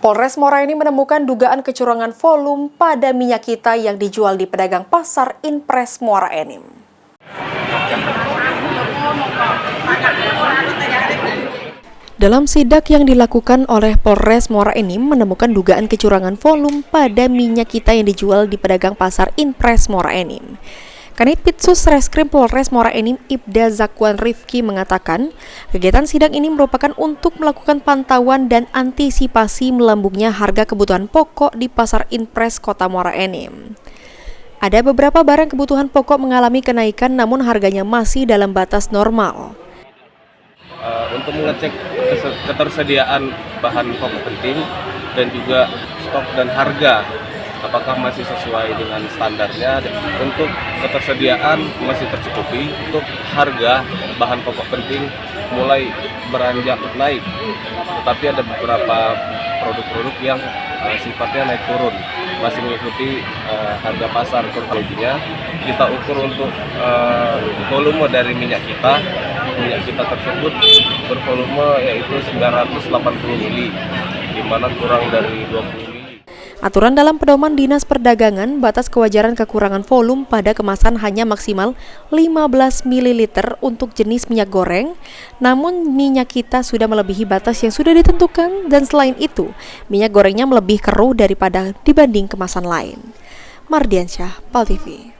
Polres Moraini menemukan dugaan kecurangan volume pada minyak kita yang dijual di pedagang pasar Inpres Muara Enim. Dalam sidak yang dilakukan oleh Polres Muara Enim menemukan dugaan kecurangan volume pada minyak kita yang dijual di pedagang pasar Inpres Muara Enim. Kanit Pitsus Reskrim Polres Muara Enim Ibda Zakwan Rifki mengatakan, kegiatan sidak ini merupakan untuk melakukan pantauan dan antisipasi melambungnya harga kebutuhan pokok di pasar Inpres Kota Muara Enim. Ada beberapa barang kebutuhan pokok mengalami kenaikan namun harganya masih dalam batas normal. Untuk mengecek ketersediaan bahan pokok penting dan juga stok dan harga apakah masih sesuai dengan standarnya. Untuk ketersediaan masih tercukupi, untuk harga bahan pokok penting mulai beranjak naik, tetapi ada beberapa produk-produk yang sifatnya naik turun, masih mengikuti harga pasar kurang. Kita ukur untuk volume dari minyak kita tersebut bervolume yaitu 980 mili, di mana kurang dari 20 mili. Aturan dalam pedoman Dinas Perdagangan, batas kewajaran kekurangan volume pada kemasan hanya maksimal 15 ml untuk jenis minyak goreng, namun minyak kita sudah melebihi batas yang sudah ditentukan dan selain itu, minyak gorengnya melebih keruh daripada dibanding kemasan lain. Mardiansyah, PAL TV.